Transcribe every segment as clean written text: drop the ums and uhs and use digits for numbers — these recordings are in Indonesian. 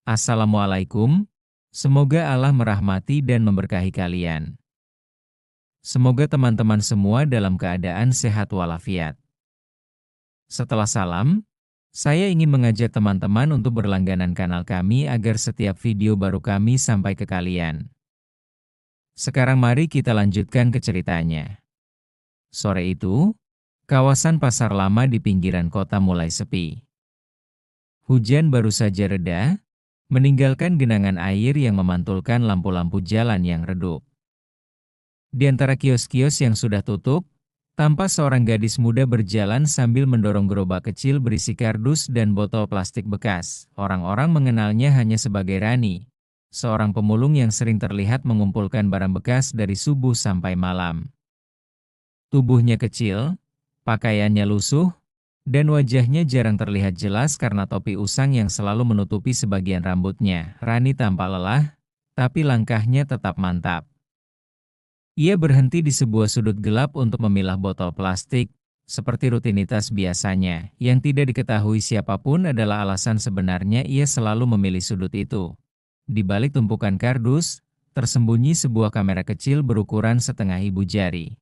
Assalamualaikum, semoga Allah merahmati dan memberkahi kalian. Semoga teman-teman semua dalam keadaan sehat walafiat. Setelah salam, saya ingin mengajak teman-teman untuk berlangganan kanal kami agar setiap video baru kami sampai ke kalian. Sekarang mari kita lanjutkan ke ceritanya. Sore itu, kawasan pasar lama di pinggiran kota mulai sepi. Hujan baru saja reda, meninggalkan genangan air yang memantulkan lampu-lampu jalan yang redup. Di antara kios-kios yang sudah tutup, tampak seorang gadis muda berjalan sambil mendorong gerobak kecil berisi kardus dan botol plastik bekas. Orang-orang mengenalnya hanya sebagai Rani, seorang pemulung yang sering terlihat mengumpulkan barang bekas dari subuh sampai malam. Tubuhnya kecil, pakaiannya lusuh, dan wajahnya jarang terlihat jelas karena topi usang yang selalu menutupi sebagian rambutnya. Rani tampak lelah, tapi langkahnya tetap mantap. Ia berhenti di sebuah sudut gelap untuk memilah botol plastik, seperti rutinitas biasanya. Yang tidak diketahui siapapun adalah alasan sebenarnya ia selalu memilih sudut itu. Di balik tumpukan kardus, tersembunyi sebuah kamera kecil berukuran setengah ibu jari.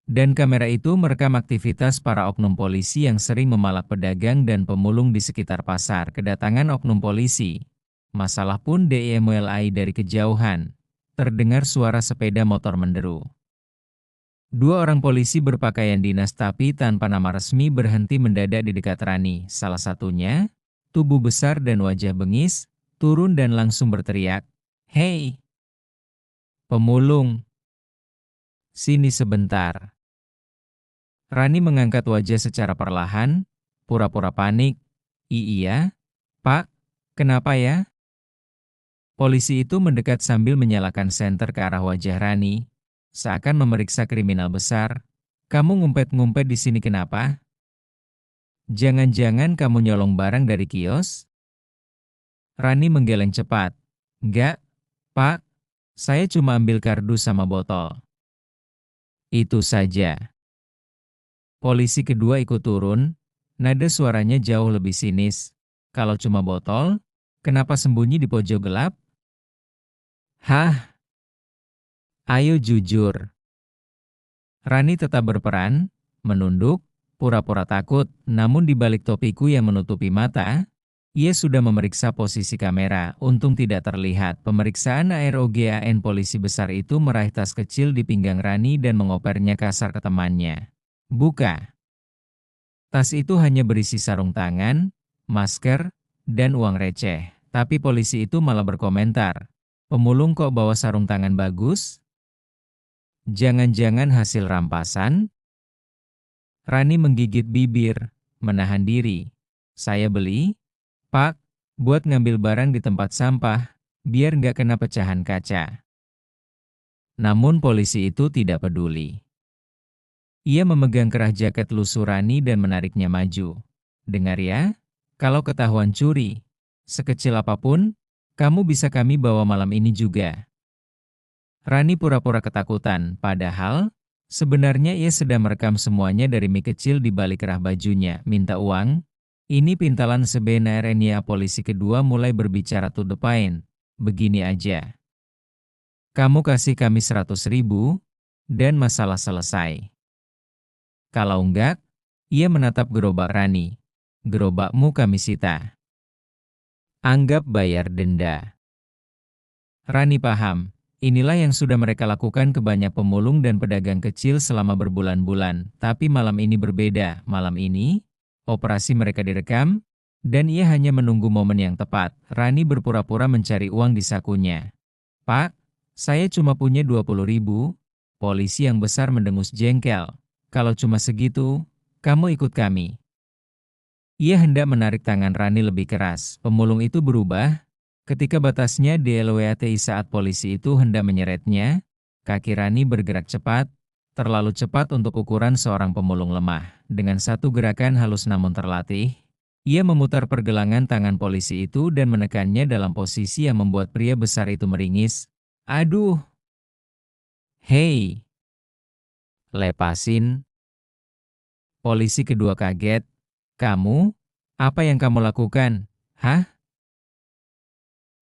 Dan kamera itu merekam aktivitas para oknum polisi yang sering memalak pedagang dan pemulung di sekitar pasar. Kedatangan oknum polisi, masalah pun dimulai dari kejauhan. Terdengar suara sepeda motor menderu. Dua orang polisi berpakaian dinas tapi tanpa nama resmi berhenti mendadak di dekat Rani. Salah satunya, tubuh besar dan wajah bengis, turun dan langsung berteriak, "Hei, pemulung, sini sebentar." Rani mengangkat wajah secara perlahan, pura-pura panik. Iya, Pak, kenapa ya?" Polisi itu mendekat sambil menyalakan senter ke arah wajah Rani, seakan memeriksa kriminal besar. "Kamu ngumpet-ngumpet di sini kenapa? Jangan-jangan kamu nyolong barang dari kios?" Rani menggeleng cepat. "Enggak, Pak. Saya cuma ambil kardus sama botol." "Itu saja." Polisi kedua ikut turun, nada suaranya jauh lebih sinis. "Kalau cuma botol, kenapa sembunyi di pojok gelap?" "Hah? Ayo jujur." Rani tetap berperan, menunduk, pura-pura takut, namun di balik topiku yang menutupi mata, ia sudah memeriksa posisi kamera. Untung tidak terlihat. Pemeriksaan AROGAN polisi besar itu meraih tas kecil di pinggang Rani dan mengopernya kasar ke temannya. "Buka." Tas itu hanya berisi sarung tangan, masker, dan uang receh. Tapi polisi itu malah berkomentar, "Pemulung kok bawa sarung tangan bagus? Jangan-jangan hasil rampasan?" Rani menggigit bibir, menahan diri. "Saya beli, Pak, buat ngambil barang di tempat sampah, biar nggak kena pecahan kaca." Namun polisi itu tidak peduli. Ia memegang kerah jaket lusuh Rani dan menariknya maju. "Dengar ya, kalau ketahuan curi, sekecil apapun, kamu bisa kami bawa malam ini juga." Rani pura-pura ketakutan, padahal sebenarnya ia sedang merekam semuanya dari mic kecil di balik kerah bajunya. "Minta uang? Ini pintalan sebenarnya." Polisi kedua mulai berbicara to the point. "Begini aja. Kamu kasih kami 100.000, dan masalah selesai. Kalau enggak," ia menatap gerobak Rani, "gerobakmu kami sita. Anggap bayar denda." Rani paham. Inilah yang sudah mereka lakukan ke banyak pemulung dan pedagang kecil selama berbulan-bulan. Tapi malam ini berbeda. Malam ini, operasi mereka direkam, dan ia hanya menunggu momen yang tepat. Rani berpura-pura mencari uang di sakunya. "Pak, saya cuma punya 20.000. Polisi yang besar mendengus jengkel. "Kalau cuma segitu, kamu ikut kami." Ia hendak menarik tangan Rani lebih keras. Pemulung itu berubah. Ketika batasnya dilewati saat polisi itu hendak menyeretnya, kaki Rani bergerak cepat, terlalu cepat untuk ukuran seorang pemulung lemah. Dengan satu gerakan halus namun terlatih, ia memutar pergelangan tangan polisi itu dan menekannya dalam posisi yang membuat pria besar itu meringis. "Aduh! Hei! Lepasin!" Polisi kedua kaget. "Kamu? Apa yang kamu lakukan? Hah?"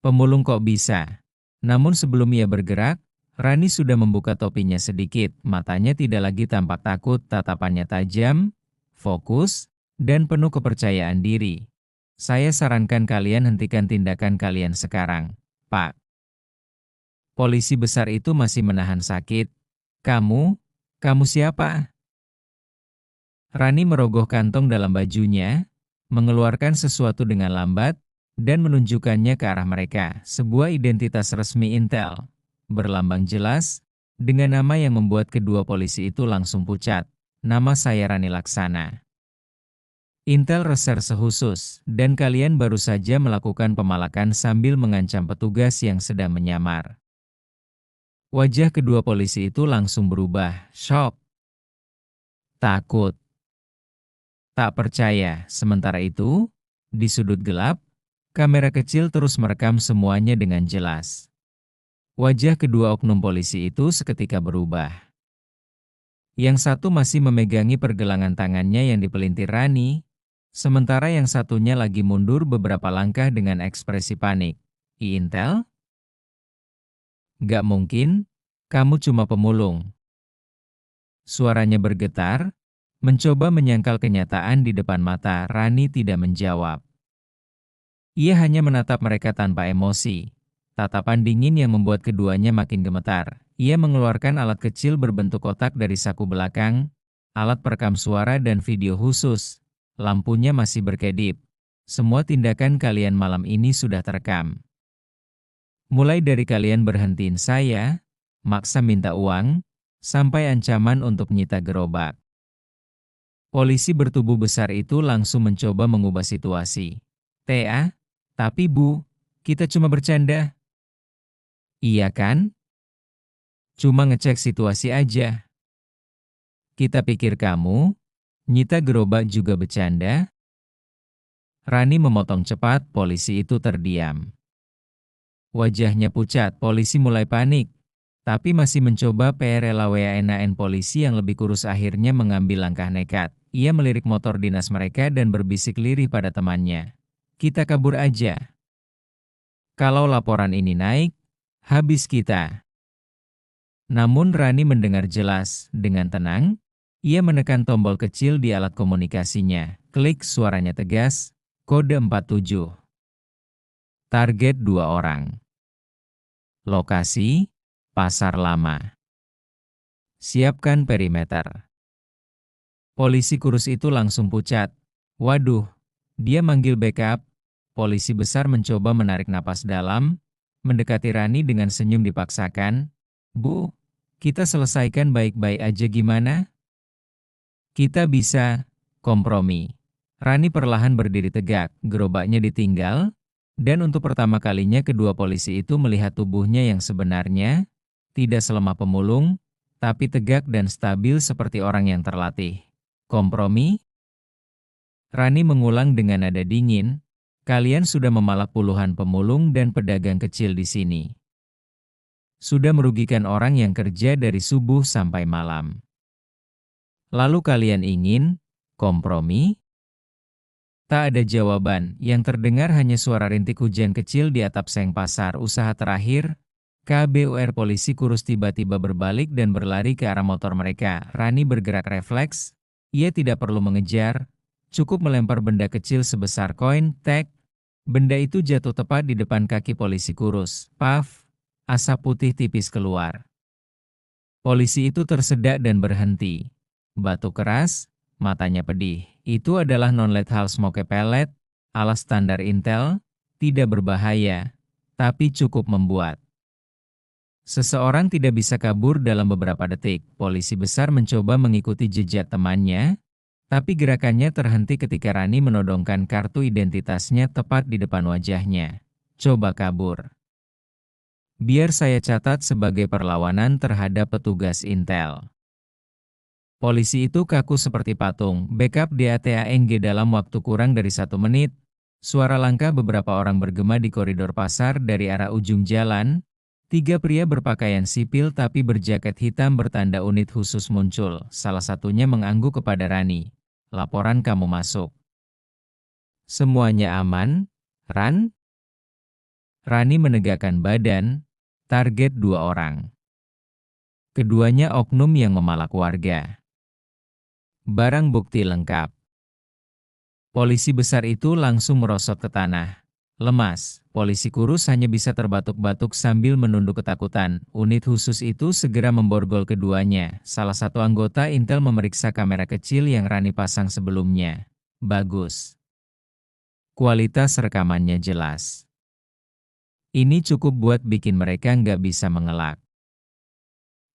Pemulung kok bisa? Namun sebelum ia bergerak, Rani sudah membuka topinya sedikit, matanya tidak lagi tampak takut, tatapannya tajam, fokus, dan penuh kepercayaan diri. Saya sarankan kalian hentikan tindakan kalian sekarang, Pak. Polisi besar itu masih menahan sakit. Kamu siapa? Rani merogoh kantong dalam bajunya, mengeluarkan sesuatu dengan lambat, dan menunjukkannya ke arah mereka, sebuah identitas resmi Intel. Berlambang jelas, dengan nama yang membuat kedua polisi itu langsung pucat. Nama saya Rani Laksana. Intel Reserse Khusus, dan kalian baru saja melakukan pemalakan sambil mengancam petugas yang sedang menyamar. Wajah kedua polisi itu langsung berubah, syok, takut, tak percaya. Sementara itu, di sudut gelap, kamera kecil terus merekam semuanya dengan jelas. Wajah kedua oknum polisi itu seketika berubah. Yang satu masih memegangi pergelangan tangannya yang dipelintir Rani, sementara yang satunya lagi mundur beberapa langkah dengan ekspresi panik. Intel? Gak mungkin, kamu cuma pemulung. Suaranya bergetar, mencoba menyangkal kenyataan di depan mata. Rani tidak menjawab. Ia hanya menatap mereka tanpa emosi. Tatapan dingin yang membuat keduanya makin gemetar. Ia mengeluarkan alat kecil berbentuk kotak dari saku belakang, alat perekam suara dan video khusus. Lampunya masih berkedip. Semua tindakan kalian malam ini sudah terekam. Mulai dari kalian berhentiin saya, maksa minta uang, sampai ancaman untuk nyita gerobak. Polisi bertubuh besar itu langsung mencoba mengubah situasi. "Tea, tapi Bu, kita cuma bercanda." "Iya kan? Cuma ngecek situasi aja. Kita pikir kamu, nyita gerobak juga bercanda?" Rani memotong cepat, polisi itu terdiam. Wajahnya pucat, polisi mulai panik. Tapi masih mencoba PRLWANAN polisi yang lebih kurus akhirnya mengambil langkah nekat. Ia melirik motor dinas mereka dan berbisik lirih pada temannya. "Kita kabur aja. Kalau laporan ini naik, habis kita." Namun Rani mendengar jelas, dengan tenang, ia menekan tombol kecil di alat komunikasinya. Klik, suaranya tegas, kode 47. Target 2 orang. Lokasi, Pasar Lama. Siapkan perimeter. Polisi kurus itu langsung pucat. Waduh, dia manggil backup. Polisi besar mencoba menarik napas dalam, mendekati Rani dengan senyum dipaksakan. "Bu, kita selesaikan baik-baik aja gimana? Kita bisa kompromi." Rani perlahan berdiri tegak, gerobaknya ditinggal, dan untuk pertama kalinya kedua polisi itu melihat tubuhnya yang sebenarnya, tidak selemah pemulung, tapi tegak dan stabil seperti orang yang terlatih. "Kompromi?" Rani mengulang dengan nada dingin, "Kalian sudah memalak puluhan pemulung dan pedagang kecil di sini. Sudah merugikan orang yang kerja dari subuh sampai malam. Lalu kalian ingin kompromi?" Tak ada jawaban, yang terdengar hanya suara rintik hujan kecil di atap seng pasar usaha terakhir. KBUR polisi kurus tiba-tiba berbalik dan berlari ke arah motor mereka. Rani bergerak refleks, ia tidak perlu mengejar, cukup melempar benda kecil sebesar koin, tek. Benda itu jatuh tepat di depan kaki polisi kurus. Paf, asap putih tipis keluar. Polisi itu tersedak dan berhenti. Batuk keras, matanya pedih. Itu adalah non-lethal smoke pellet, ala standar Intel, tidak berbahaya, tapi cukup membuat seseorang tidak bisa kabur dalam beberapa detik. Polisi besar mencoba mengikuti jejak temannya, tapi gerakannya terhenti ketika Rani menodongkan kartu identitasnya tepat di depan wajahnya. "Coba kabur. Biar saya catat sebagai perlawanan terhadap petugas Intel." Polisi itu kaku seperti patung. Backup DATANG dalam waktu kurang dari 1 menit. Suara langkah beberapa orang bergema di koridor pasar dari arah ujung jalan. 3 pria berpakaian sipil tapi berjaket hitam bertanda unit khusus muncul. Salah satunya mengangguk kepada Rani. "Laporan kamu masuk." "Semuanya aman, Ran?" Rani menegakkan badan, target 2 orang. Keduanya oknum yang memalak warga. Barang bukti lengkap. Polisi besar itu langsung merosot ke tanah. Lemas, polisi kurus hanya bisa terbatuk-batuk sambil menunduk ketakutan. Unit khusus itu segera memborgol keduanya. Salah satu anggota Intel memeriksa kamera kecil yang Rani pasang sebelumnya. Bagus. Kualitas rekamannya jelas. Ini cukup buat bikin mereka nggak bisa mengelak.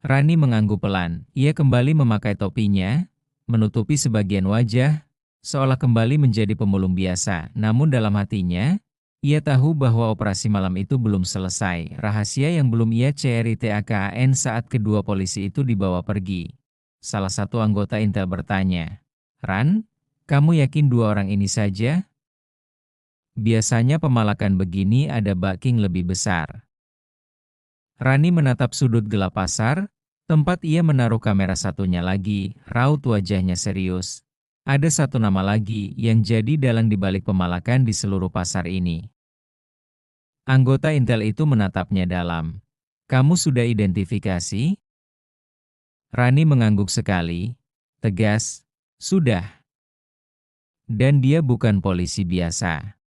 Rani mengangguk pelan. Ia kembali memakai topinya, menutupi sebagian wajah, seolah kembali menjadi pemulung biasa. Namun dalam hatinya, ia tahu bahwa operasi malam itu belum selesai. Rahasia yang belum ia ceritakan saat kedua polisi itu dibawa pergi. Salah satu anggota Intel bertanya, "Ran, kamu yakin 2 orang ini saja? Biasanya pemalakan begini ada backing lebih besar." Rani menatap sudut gelap pasar, tempat ia menaruh kamera satunya lagi, raut wajahnya serius. Ada satu nama lagi yang jadi dalang dibalik pemalakan di seluruh pasar ini. Anggota Intel itu menatapnya dalam. "Kamu sudah identifikasi?" Rani mengangguk sekali, tegas, "Sudah." Dan dia bukan polisi biasa.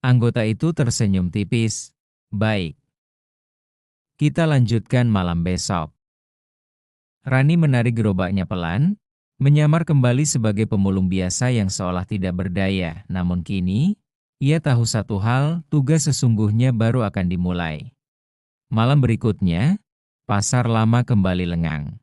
Anggota itu tersenyum tipis. "Baik. Kita lanjutkan malam besok." Rani menarik gerobaknya pelan, menyamar kembali sebagai pemulung biasa yang seolah tidak berdaya. Namun kini, ia tahu satu hal, tugas sesungguhnya baru akan dimulai. Malam berikutnya, pasar lama kembali lengang.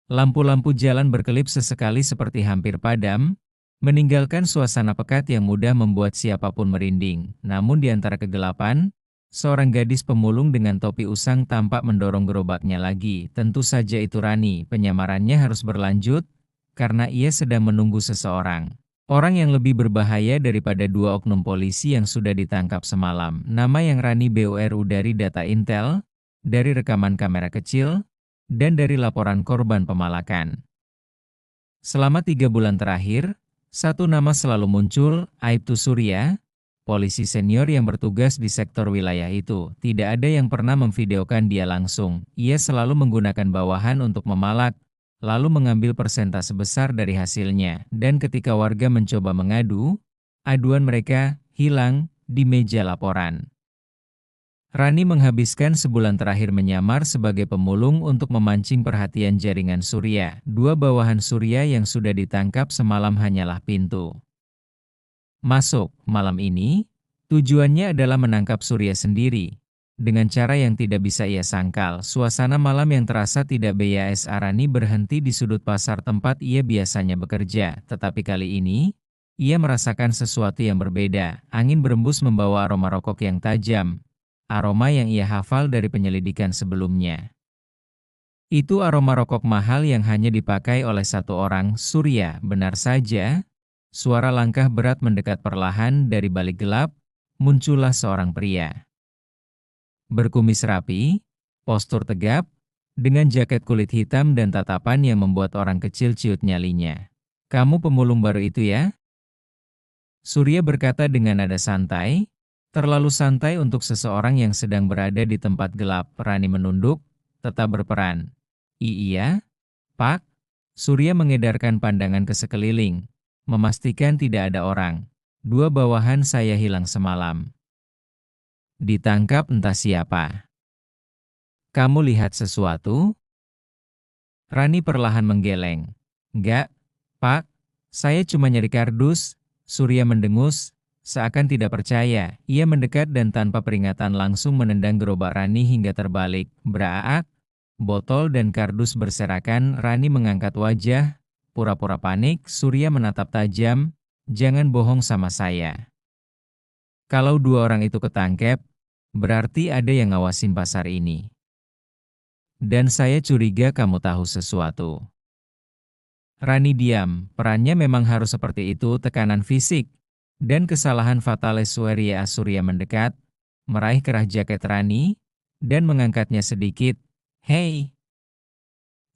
Lampu-lampu jalan berkelip sesekali seperti hampir padam, meninggalkan suasana pekat yang mudah membuat siapapun merinding. Namun di antara kegelapan, seorang gadis pemulung dengan topi usang tampak mendorong gerobaknya lagi. Tentu saja itu Rani. Penyamarannya harus berlanjut, karena ia sedang menunggu seseorang. Orang yang lebih berbahaya daripada 2 oknum polisi yang sudah ditangkap semalam. Nama yang Rani BURU dari data Intel, dari rekaman kamera kecil, dan dari laporan korban pemalakan. Selama 3 bulan terakhir, satu nama selalu muncul, Aibtu Surya, polisi senior yang bertugas di sektor wilayah itu. Tidak ada yang pernah memvideokan dia langsung. Ia selalu menggunakan bawahan untuk memalak, lalu mengambil persentase besar dari hasilnya. Dan ketika warga mencoba mengadu, aduan mereka hilang di meja laporan. Rani menghabiskan sebulan terakhir menyamar sebagai pemulung untuk memancing perhatian jaringan Surya. 2 bawahan Surya yang sudah ditangkap semalam hanyalah pintu masuk. Malam ini, tujuannya adalah menangkap Surya sendiri. Dengan cara yang tidak bisa ia sangkal, suasana malam yang terasa tidak biasa. Rani berhenti di sudut pasar tempat ia biasanya bekerja. Tetapi kali ini, ia merasakan sesuatu yang berbeda. Angin berembus membawa aroma rokok yang tajam. Aroma yang ia hafal dari penyelidikan sebelumnya. Itu aroma rokok mahal yang hanya dipakai oleh satu orang, Surya. Benar saja, suara langkah berat mendekat perlahan dari balik gelap, muncullah seorang pria. Berkumis rapi, postur tegap, dengan jaket kulit hitam dan tatapan yang membuat orang kecil ciut nyalinya. "Kamu pemulung baru itu ya?" Surya berkata dengan nada santai, terlalu santai untuk seseorang yang sedang berada di tempat gelap. Rani menunduk, tetap berperan. Iya, Pak." Surya mengedarkan pandangan ke sekeliling, memastikan tidak ada orang. "2 bawahan saya hilang semalam. Ditangkap entah siapa. Kamu lihat sesuatu?" Rani perlahan menggeleng. "Enggak, Pak. Saya cuma nyari kardus." Surya mendengus, seakan tidak percaya. Ia mendekat dan tanpa peringatan langsung menendang gerobak Rani hingga terbalik. Beraak, botol dan kardus berserakan. Rani mengangkat wajah, pura-pura panik. Surya menatap tajam, "Jangan bohong sama saya. Kalau 2 orang itu ketangkep, berarti ada yang ngawasin pasar ini. Dan saya curiga kamu tahu sesuatu." Rani diam. Perannya memang harus seperti itu. Tekanan fisik dan kesalahan fatalis Surya mendekat, meraih kerah jaket Rani, dan mengangkatnya sedikit. "Hei,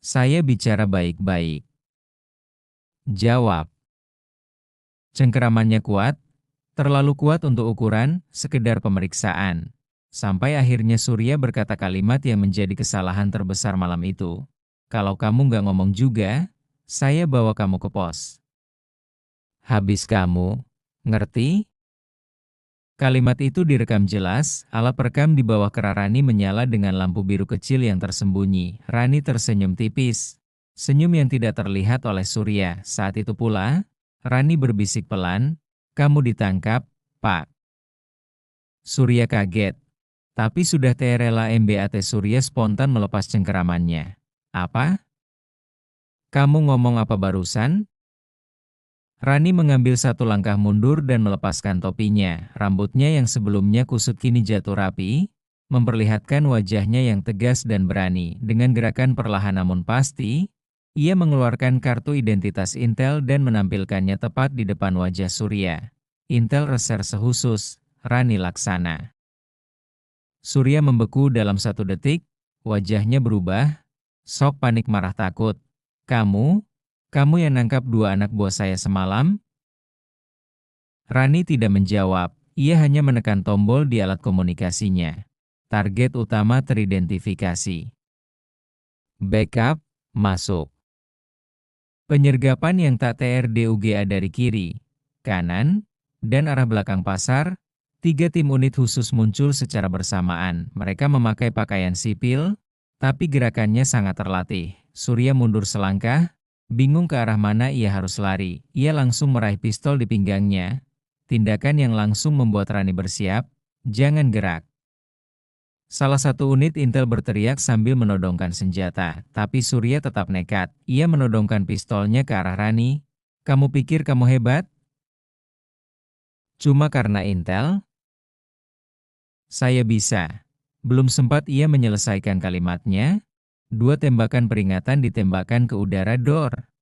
saya bicara baik-baik. Jawab." Cengkeramannya kuat, Terlalu kuat untuk ukuran, sekedar pemeriksaan. Sampai akhirnya Surya berkata kalimat yang menjadi kesalahan terbesar malam itu. Kalau kamu nggak ngomong juga, saya bawa kamu ke pos. Habis kamu, ngerti? Kalimat itu direkam jelas, alat perekam di bawah kera Rani menyala dengan lampu biru kecil yang tersembunyi. Rani tersenyum tipis. Senyum yang tidak terlihat oleh Surya. Saat itu pula, Rani berbisik pelan, "Kamu ditangkap, Pak." Surya kaget. Tapi sudah terela MBAT Surya spontan melepas cengkeramannya. "Apa? Kamu ngomong apa barusan?" Rani mengambil satu langkah mundur dan melepaskan topinya. Rambutnya yang sebelumnya kusut kini jatuh rapi, memperlihatkan wajahnya yang tegas dan berani. Dengan gerakan perlahan namun pasti, ia mengeluarkan kartu identitas Intel dan menampilkannya tepat di depan wajah Surya. "Intel Reserse Khusus, Rani Laksana." Surya membeku dalam 1 detik, wajahnya berubah, sok panik marah takut. "Kamu? Kamu yang nangkap 2 anak buah saya semalam?" Rani tidak menjawab, ia hanya menekan tombol di alat komunikasinya. Target utama teridentifikasi. Backup, masuk. Penyergapan yang tak TRDUGA dari kiri, kanan, dan arah belakang pasar, 3 tim unit khusus muncul secara bersamaan. Mereka memakai pakaian sipil, tapi gerakannya sangat terlatih. Surya mundur selangkah, bingung ke arah mana ia harus lari. Ia langsung meraih pistol di pinggangnya. Tindakan yang langsung membuat Rani bersiap, "Jangan gerak." Salah satu unit Intel berteriak sambil menodongkan senjata, tapi Surya tetap nekat. Ia menodongkan pistolnya ke arah Rani. "Kamu pikir kamu hebat? Cuma karena Intel? Saya bisa." Belum sempat ia menyelesaikan kalimatnya, 2 tembakan peringatan ditembakkan ke udara. Dor!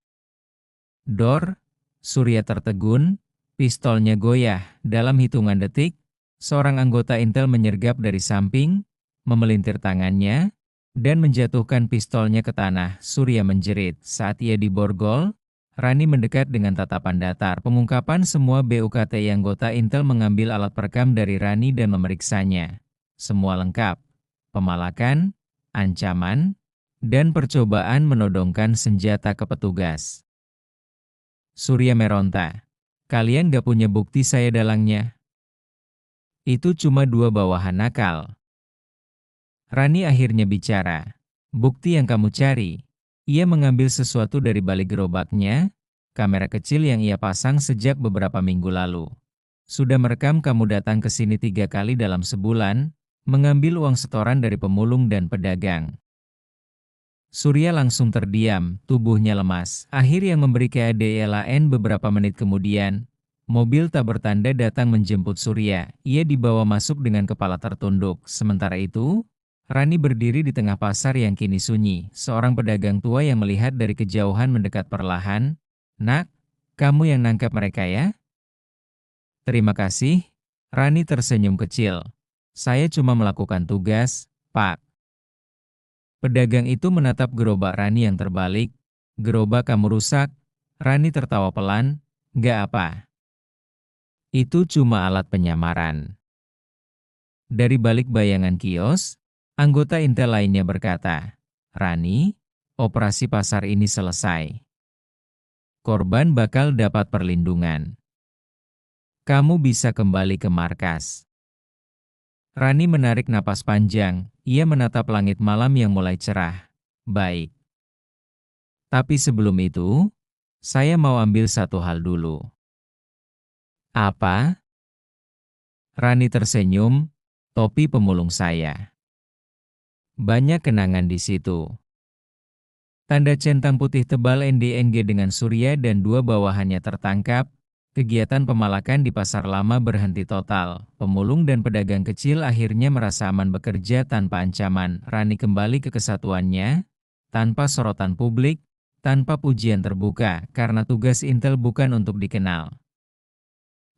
Dor! Surya tertegun, pistolnya goyah. Dalam hitungan detik, seorang anggota Intel menyergap dari samping, memelintir tangannya, dan menjatuhkan pistolnya ke tanah. Surya menjerit. Saat ia diborgol, Rani mendekat dengan tatapan datar. Pengungkapan semua BUKT anggota Intel mengambil alat perekam dari Rani dan memeriksanya. Semua lengkap. Pemalakan, ancaman, dan percobaan menodongkan senjata ke petugas. Surya meronta. "Kalian gak punya bukti saya dalangnya? Itu cuma 2 bawahan nakal." Rani akhirnya bicara. "Bukti yang kamu cari." Ia mengambil sesuatu dari balik gerobaknya, kamera kecil yang ia pasang sejak beberapa minggu lalu. "Sudah merekam kamu datang ke sini 3 kali dalam sebulan, mengambil uang setoran dari pemulung dan pedagang." Surya langsung terdiam, tubuhnya lemas. Akhir yang memberi keadaan beberapa menit kemudian, mobil tak bertanda datang menjemput Surya. Ia dibawa masuk dengan kepala tertunduk. Sementara itu, Rani berdiri di tengah pasar yang kini sunyi. Seorang pedagang tua yang melihat dari kejauhan mendekat perlahan. "Nak, kamu yang nangkap mereka ya?" "Terima kasih." Rani tersenyum kecil. "Saya cuma melakukan tugas, Pak." Pedagang itu menatap gerobak Rani yang terbalik. "Gerobak kamu rusak?" Rani tertawa pelan. "Gak apa. Itu cuma alat penyamaran." Dari balik bayangan kios, anggota Intel lainnya berkata, "Rani, operasi pasar ini selesai. Korban bakal dapat perlindungan. Kamu bisa kembali ke markas." Rani menarik napas panjang. Ia menatap langit malam yang mulai cerah. "Baik. Tapi sebelum itu, saya mau ambil satu hal dulu." "Apa?" Rani tersenyum. "Topi pemulung saya. Banyak kenangan di situ." Tanda centang putih tebal NDNG dengan Surya dan 2 bawahannya tertangkap. Kegiatan pemalakan di pasar lama berhenti total. Pemulung dan pedagang kecil akhirnya merasa aman bekerja tanpa ancaman. Rani kembali ke kesatuannya, tanpa sorotan publik, tanpa pujian terbuka, karena tugas Intel bukan untuk dikenal.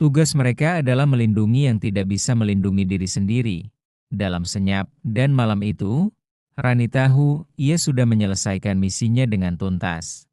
Tugas mereka adalah melindungi yang tidak bisa melindungi diri sendiri. Dalam senyap, dan malam itu, Rani tahu ia sudah menyelesaikan misinya dengan tuntas.